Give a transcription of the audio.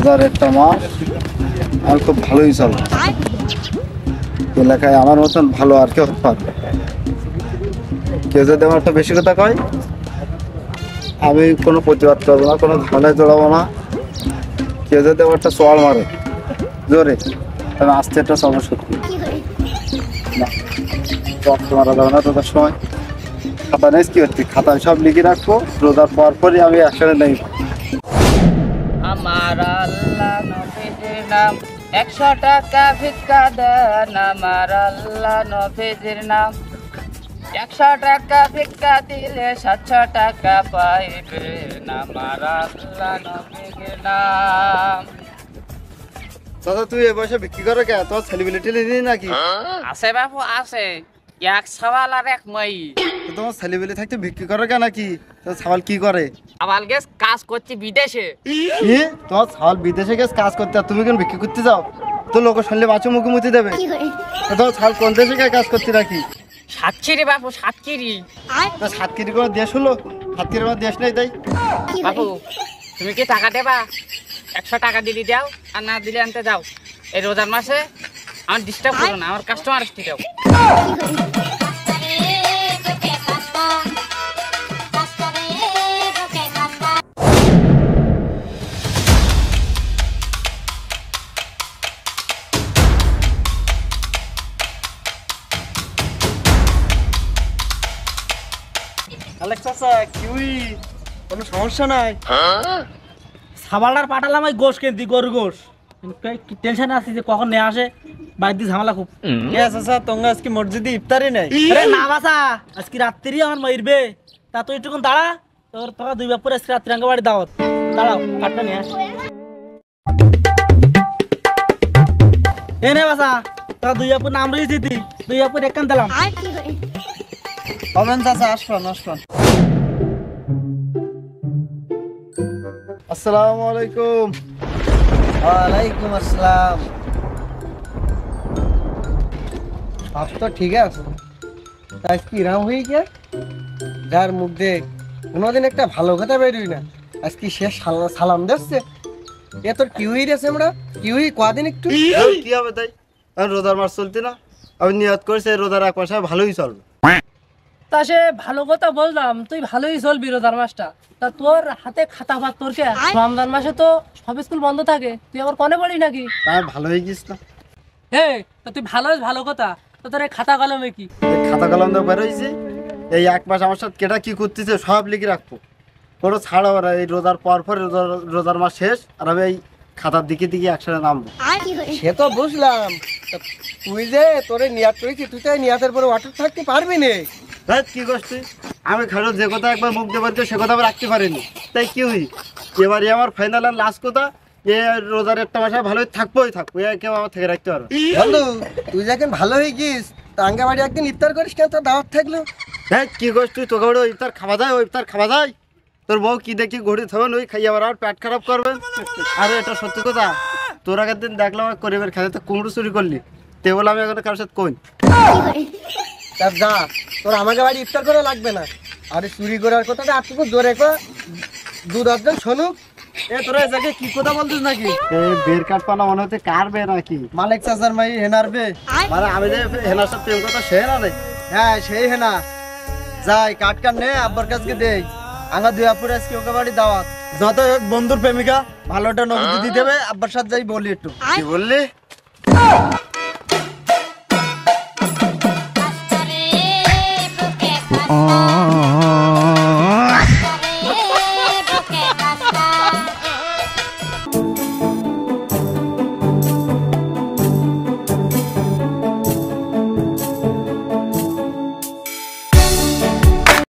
রোজার একটা মাস আর খুব ভালোই চলে এলাকায়। আমার মতন ভালো আর কেউ পারবে? কেউ যদি আমার একটা বেশি কথা কয়, আমি কোনো প্রতিবাদ করবো না, কোনো ঝামেলায় জড়াবো না। কেউ যদি আমার একটা চড় মারে জোরে, তবে আস্তে একটা সমস্যা সত্যি না, রক্ত মারা যাবে না। রোজার সময় খাতা নেই কি হচ্ছে, খাতায় সব লিখে রাখবো, রোজার পরপরই আমি একসাথে নেই। আমার আল্লাহ নবীজির নাম, 100 টাকা ভিক্ষা দেন। আমার আল্লাহ নবীজির নাম, 100 টাকা ভিক্ষা দিলে 700 টাকা পাইবেন। আমার আল্লাহ নবীজির নাম। দাদা তুই এ বয়সে বিক্রি করো কে? তোর সেলিব্রিটি নেই নাকি? আছে বাবু আছে, এক সওয়াল আর এক মই। তোমার ছেলেবেলে থাকতে বিক্রি করে কেন? কি তোর ছাওয়াল কি করে? আবার গেছ কাজ করছি বিদেশে। কি তোমার ছাওয়াল বিদেশে গেছে কাজ করতে, আর তুমি কেন বিক্রি করতে যাও? তো লোক শুনলে বাঁচো মুখে মুতি দেবে। তোমার ছাওয়াল কোন দেশে গিয়ে কাজ করতে নাকি? সাতক্ষীরি বাবু সাতক্ষীরি। তো সাতক্ষীরি কোনো দেশ হলো? সাতক্ষীরি কোনো দেশ নেই তাই। বাবু তুমি কি টাকা দেবা? 100 টাকা দিলি দাও, আর না দিলে আনতে যাও। এই রোজার মাসে আমার ডিস্টার্ব করো না, আমার কাস্টমার আসতে দাও। কোনো সমস্যা নাই? সাবালটার পাঠালাম ওই গোশ কিনতি, গরু গোশ। টেনশনে আছি যে কখন নিয়ে আসে, বাড়িতে ঝামেলা খুব। তোমরা আজকে মসজিদে ইফতারি নেই? আরে না বাসা, আজকে রাত্রি আমার মাইরবে। তা তুই একটুক্ষণ দাঁড়া, তোর তোরা 2 বাপ করে আজকে রাত্রি আঙ্গ বাড়ি দাওয়াত। দাঁড়াও, কাঠটা নিয়ে আস। এ নে বাসা, তোরা 2 বাপুর নাম রয়েছে, 2 বাপুর একখান দিলাম। হবেন চাচা, আসবেন আসবেন। আসসালামু আলাইকুম। ওয়ালাইকুম আসসালাম। সব তো ঠিক আছে, তাই কিরাম হয়ে গিয়ে যার মুখ দিয়ে কোনোদিন একটা ভালো কথা বেরোই না, আজকে সে সালাম দিচ্ছে। এ তোর কি হয়ে গেছে? আমরা কি হই কদিন একটু কি হবে তাই? আর রোজার মাস চলতে না, আমি নিয়ত করেছি রোজার 1 মাসে ভালোই চলবে। তা সে ভালো কথা বললাম, তুই ভালোই চলবি রোজার মাসটা। তা তোর হাতে খাতা পাত তোর কে? রমজান মাসে তো সব স্কুল বন্ধ থাকে, তুই আবার কনে পড়ি নাকি? তাই ভালো হয়ে গিয়েছ না? হে, তা তুই ভালো কথা, তো তোর এই খাতা কলমে কি? এই খাতা কলম দিয়ে বেরোইছি, এই 1 মাস আমার সাথে কেটা কি করতেছে সব লিখে রাখবো, কোনো ছাড় হবে না। এই রোজার পর রোজার মাস শেষ, আর আমি এই খাতার দিকে দিকে একসাথে নামবো। সে তো বুঝলাম। তা তুই যে তোরে নিয়াত করেছি, তুই তো এই নিয়াতের পরে অটুট থাকতে পারবি না। তাই কি করছি আমি? খালো যে কথা একবার মুখ দিয়ে বলতে সে কথা আমি রাখতে পারিনি, তাই কি হই? এবারে আমার ফাইনাল আর লাস্ট কথা, এ রোজার 1 মাসে ভালোই থাকবো, কেউ আমার থেকে রাখতে পারবে। বন্ধু তুই যখন ভালো হয়ে গিস, তা আঙ্গা বাড়ি একদিন ইফতার করিস কেন? তোর দাওয়াত থাকলো। হ্যাঁ কি করছিস তুই? তোকে ওই ইফতার খাওয়া যায়, ওই ইফতার খাওয়া যায়? তোর বউ কি দেখি ঘড়ি থাকবেন, ওই খাইয়ে আবার আর পেট খারাপ করবেন। আর এটা সত্যি কথা, তোর আগের দিন দেখলাম করিবের খেতে তো কুমড়ো চুরি করলি, তে বলে আমি এখন কারোর সাথে কই। তা যা, তোর আমাকে বাড়ি ইফতার করা লাগবে না। আরে চুরি করার কথাটা আর টুকু জোরে কর, 2-10 জন শুনুক। এ তোরা এটাকে কি কথা বলছিস নাকি? এই বের কাট পানা মনে হচ্ছে কার বে নাকি? মালিক চাচার মাই হেনার বে। মানে আমি যে হেনার সাথে প্রেম কথা সে না রে? হ্যাঁ সেই হেনা। যাই কাট কাট নে, আব্বার কাছকে দেই। আঙ্গা 2 আপুর আজকে ওকে বাড়ি দাওয়াত। যত হোক বন্ধুর প্রেমিকা, ভালোটা নগদ দিতে দেবে। আব্বার সাথে যাই বলি একটু। কি বললি? Oh